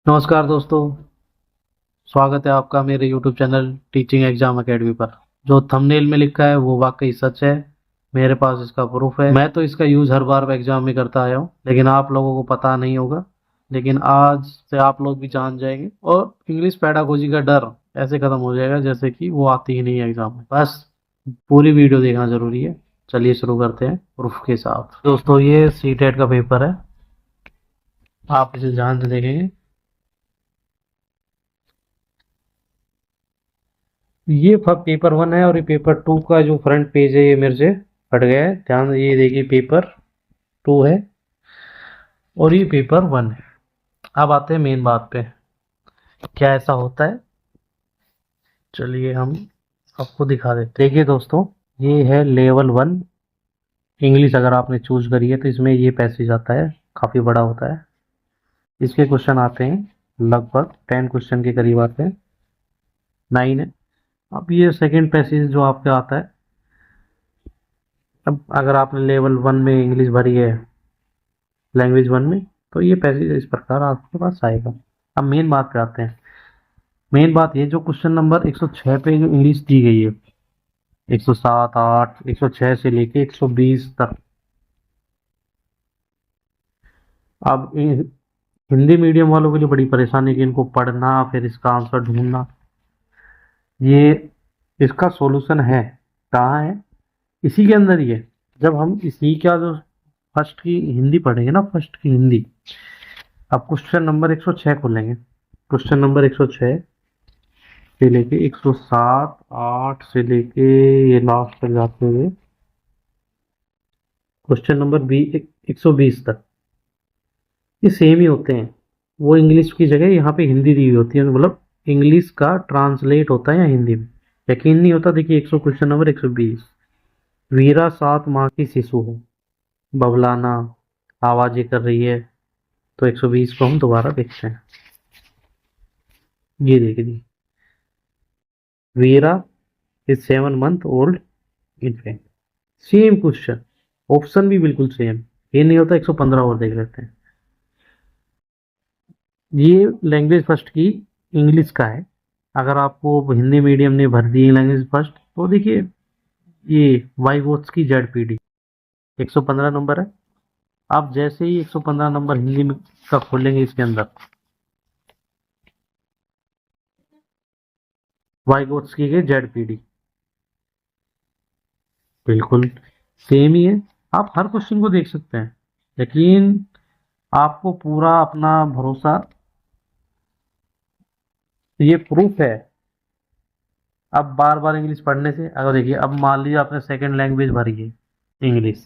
नमस्कार दोस्तों। स्वागत है आपका मेरे YouTube channel teaching exam academy पर। जो थंबनेल में लिखा है वो वाकई सच है। मेरे पास इसका प्रूफ है। मैं तो इसका यूज़ हर बार एग्जाम में करता आया हूँ, लेकिन आप लोगों को पता नहीं होगा। लेकिन आज से आप लोग भी जान जाएंगे और इंग्लिश पेडागोजी का डर ऐसे खत्म हो जाएगा जैसे कि वो आती ही नहीं है एग्जाम में। बस पूरी वीडियो देखना जरूरी है। चलिए शुरू करते हैं प्रूफ के साथ। दोस्तों, ये सीटेट का पेपर है। आप इसे ध्यान से देखेंगे। ये पेपर 1 है और ये पेपर 2 का जो फ्रंट पेज है ये मेरे से फट गया है। ध्यान, ये देखिए पेपर 2 है और ये पेपर 1 है। अब आते हैं मेन बात पे, क्या ऐसा होता है। चलिए हम आपको दिखा देते हैं। देखिए दोस्तों, ये है लेवल 1 इंग्लिश। अगर आपने चूज करी है तो इसमें ये पैसेज आता है, काफ़ी बड़ा होता है। इसके क्वेश्चन आते हैं लगभग 10 क्वेश्चन के करीब आते हैं, 9 है। अब ये सेकंड पैसेज जो आपके आता है, अब अगर आपने लेवल 1 में इंग्लिश भरी है लैंग्वेज 1 में, तो ये पैसेज इस प्रकार आपके पास आएगा। अब मेन बात पे आते हैं। मेन बात ये, जो क्वेश्चन नंबर 106 पे जो इंग्लिश दी गई है, 107, 8, 106 से लेके 120 तक। अब हिंदी मीडियम वालों के लिए बड़ी परेशानी कि इनको पढ़ना फिर इसका आंसर ढूंढना। ये इसका सॉल्यूशन है, कहाँ है? इसी के अंदर ही है। जब हम इसी का जो फर्स्ट की हिंदी पढ़ेंगे ना, फर्स्ट की हिंदी, अब क्वेश्चन नंबर 106 खोलेंगे। क्वेश्चन नंबर 106 से लेके 107, 8 से लेके ये लास्ट तक जाते हुए क्वेश्चन नंबर 120 तक, ये सेम ही होते हैं। वो इंग्लिश की जगह यहाँ पे हिंदी दी हुई होती है, मतलब इंग्लिश का ट्रांसलेट होता है या हिंदी में। यकीन नहीं होता, देखिए 100 क्वेश्चन नंबर 120। वीरा 7 माह की शिशु है, बबलाना आवाजें कर रही है। तो 120 को हम दोबारा देखते हैं। ये देखिए जी, Veera is 7 month old infant. Same question, option भी बिल्कुल सेम। ये नहीं होता, 115 और देख लेते हैं। ये लैंग्वेज फर्स्ट की इंग्लिश का है। अगर आपको हिंदी मीडियम ने भर दी है लैंग्वेज फर्स्ट, तो देखिए ये वाई वोट्स की जेड 115 नंबर है। आप जैसे ही 115 नंबर हिंदी में का खोलेंगे, इसके अंदर वाई वोट्स की जेड बिल्कुल सेम ही है। आप हर क्वेश्चन को देख सकते हैं। यकीन, आपको पूरा अपना भरोसा, ये प्रूफ है। अब बार बार इंग्लिश पढ़ने से, अगर देखिए अब मान लीजिए आपने सेकंड लैंग्वेज भरी है इंग्लिश,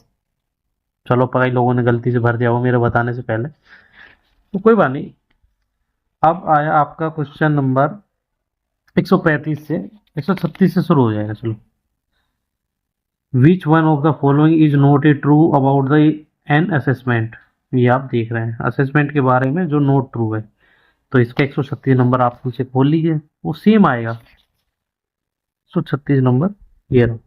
चलो कई लोगों ने गलती से भर दिया वो मेरे बताने से पहले, तो कोई बात नहीं। अब आया आपका क्वेश्चन नंबर 135 से 136 से शुरू हो जाएगा। चलो, which one of the following is not a true about the an assessment. ये आप देख रहे हैं असेसमेंट के बारे में जो नोट ट्रू है। तो इसका 136 नंबर आप नीचे खोल लीजिए, वो सेम आएगा। 136 नंबर ये रहा।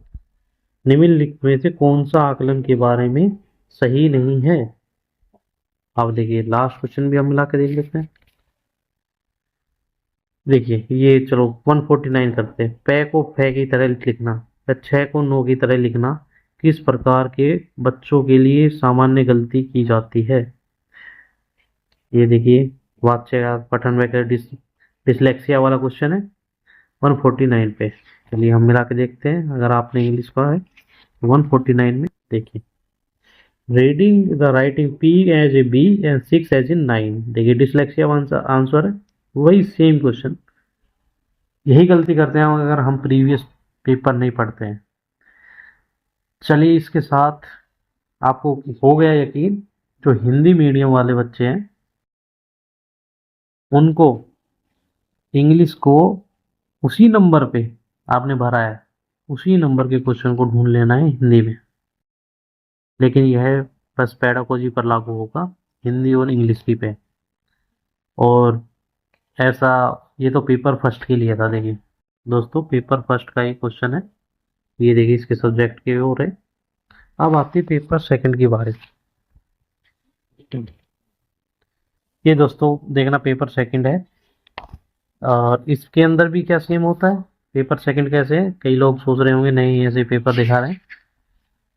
निम्नलिखित में से कौन सा आकलन के बारे में सही नहीं है? अब देखिए लास्ट क्वेश्चन भी हम मिला के देख लेते हैं। देखिए ये, चलो 149 करते हैं। पै को फै की तरह लिखना या छह को नो की तरह लिखना किस प्रकार के बच्चों के लिए सामान्य गलती की जाती है? ये देखिए वाक्य का पठन वैगरह डिसलेक्सिया वाला क्वेश्चन है 149 पे। चलिए हम मिला के देखते हैं। अगर आपने इंग्लिश पढ़ा है 149 में देखिए, reading the writing P as A B and 6 as in 9। देखिए डिसलेक्सिया आंसर है, वही सेम क्वेश्चन। यही गलती करते हैं अगर हम प्रीवियस पेपर नहीं पढ़ते हैं। चलिए इसके साथ आपको हो गया यकीन, जो हिंदी मीडियम वाले बच्चे हैं उनको इंग्लिश को उसी नंबर पे आपने भरा है, उसी नंबर के क्वेश्चन को ढूंढ लेना है हिंदी में। लेकिन यह बस पेडागोजी पर लागू होगा, हिंदी और इंग्लिश की पे। और ऐसा, ये तो पेपर फर्स्ट के लिए था। देखिए दोस्तों, पेपर फर्स्ट का ही क्वेश्चन है। ये देखिए इसके सब्जेक्ट के ओर है। अब आती है पेपर सेकंड की बारी। ये दोस्तों देखना पेपर सेकंड है, और इसके अंदर भी क्या सेम होता है। पेपर सेकंड कैसे है, कई लोग सोच रहे होंगे नहीं ऐसे पेपर दिखा रहे हैं।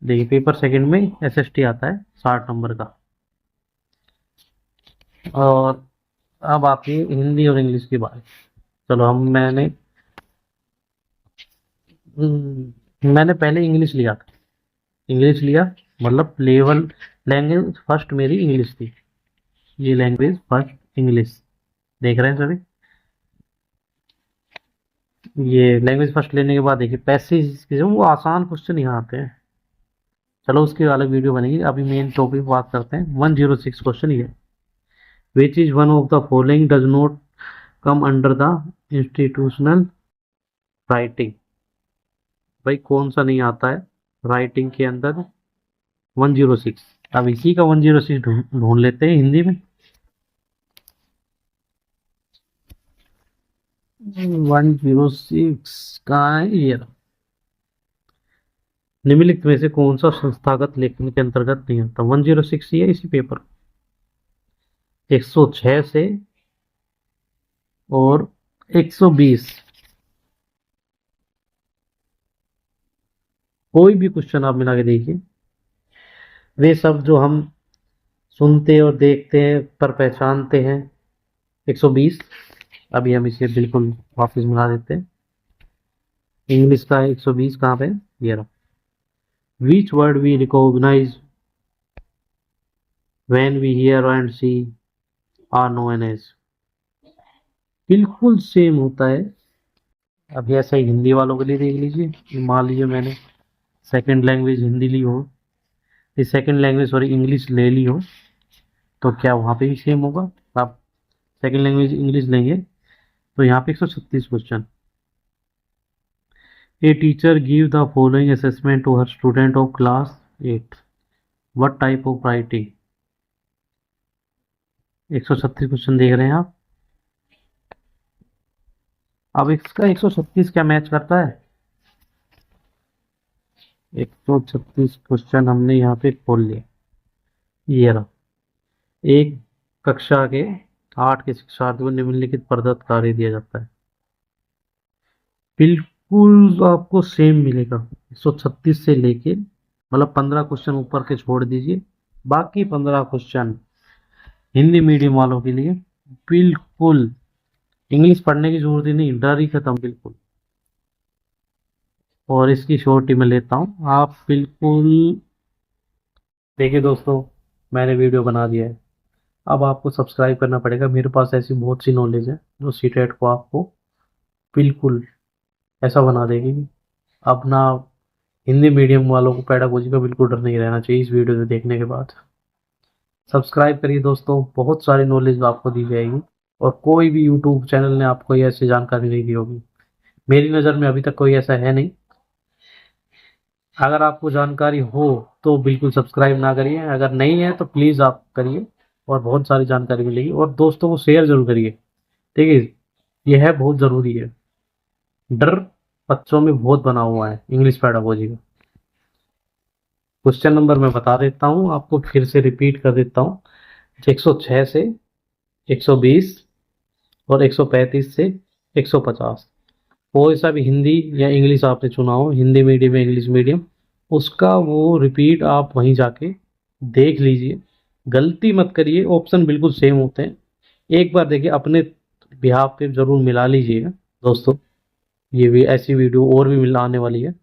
देखिए पेपर सेकंड में एसएसटी आता है 60 नंबर का। और अब आती है हिंदी और इंग्लिश की बात। चलो मैंने पहले इंग्लिश लिया था। इंग्लिश लिया मतलब लेवल, लैंग्वेज फर्स्ट मेरी इंग्लिश थी। ये लैंग्वेज फर्स्ट इंग्लिश, देख रहे हैं सभी। ये लैंग्वेज फर्स्ट लेने के बाद देखिए पैसेज जो वो आसान क्वेश्चन यहाँ आते हैं। चलो उसकी अलग वीडियो बनेगी, अभी मेन टॉपिक बात करते हैं। 106 क्वेश्चन ये, which is one of the following does not come under the institutional writing. भाई कौन सा नहीं आता है राइटिंग के अंदर 106। अब इसी का 106 ढूंढ लेते हैं हिंदी में। 106 कहाँ है ये रहा। निम्नलिखित में से कौन सा संस्थागत लेखन के अंतर्गत नहीं आता। 106 ही है इसी पेपर, 106 से और 120। कोई भी क्वेश्चन आप मिला के देखिए, वे सब जो हम सुनते और देखते हैं पर पहचानते हैं। 120 अभी हम इसे बिल्कुल वापस मिला देते हैं। इंग्लिश का 120 कहाँ पे, ये रहा। Which word we recognise when we hear and see are known as. बिल्कुल सेम होता है। अभी ऐसा ही हिंदी वालों के लिए देख लीजिए। मान लीजिए मैंने सेकंड लैंग्वेज हिंदी ली हो, ये सेकंड लैंग्वेज सॉरी इंग्लिश ले ली हो, तो क्या वहाँ पे भी सेम होगा। आप सेकंड लैंग्वेज इंग्लिश लेंगे तो यहाँ पे 136 question. A teacher give the following assessment to her student of class 8, what type of writing. 136 question देख रहे हैं आप। अब इसका 136 क्या मैच करता है। 136 क्वेश्चन हमने यहाँ पे खोल लिया। ये रहा, एक कक्षा के 8 के शिक्षार्थियों को निम्नलिखित प्रदत्त कार्य दिया जाता है। बिल्कुल आपको सेम मिलेगा 136 से लेके, मतलब 15 क्वेश्चन ऊपर के छोड़ दीजिए, बाकी 15 क्वेश्चन हिंदी मीडियम वालों के लिए बिल्कुल। इंग्लिश पढ़ने की जरूरत ही नहीं, डर ही खत्म बिल्कुल। और इसकी शॉर्टी मैं लेता हूँ, आप बिल्कुल देखिए दोस्तों, मैंने वीडियो बना दिया है। अब आपको सब्सक्राइब करना पड़ेगा। मेरे पास ऐसी बहुत सी नॉलेज है जो सीटेट को आपको बिल्कुल ऐसा बना देगी। अब ना हिंदी मीडियम वालों को पेडागोजी का बिल्कुल डर नहीं रहना चाहिए इस वीडियो को देखने के बाद। सब्सक्राइब करिए दोस्तों, बहुत सारी नॉलेज आपको दी जाएगी और कोई भी यूट्यूब चैनल ने आपको ये ऐसी जानकारी नहीं दी होगी। मेरी नज़र में अभी तक कोई ऐसा है नहीं। अगर आपको जानकारी हो तो बिल्कुल सब्सक्राइब ना करिए, अगर नहीं है तो प्लीज़ आप करिए और बहुत सारी जानकारी मिलेगी। और दोस्तों को शेयर जरूर करिए, ठीक है। यह है बहुत ज़रूरी है। डर बच्चों में बहुत बना हुआ है इंग्लिश पेडागोजी का। क्वेश्चन नंबर मैं बता देता हूँ आपको, फिर से रिपीट कर देता हूँ। 106 से 120 और 135 से 150। कोई सा भी हिंदी या इंग्लिश आपने चुना हो, हिंदी मीडियम या इंग्लिश मीडियम, उसका वो रिपीट आप वहीं जाके देख लीजिए। गलती मत करिए, ऑप्शन बिल्कुल सेम होते हैं। एक बार देखिए, अपने बिहाफ पे जरूर मिला लीजिएगा दोस्तों। ये भी ऐसी वीडियो और भी मिल आने वाली है।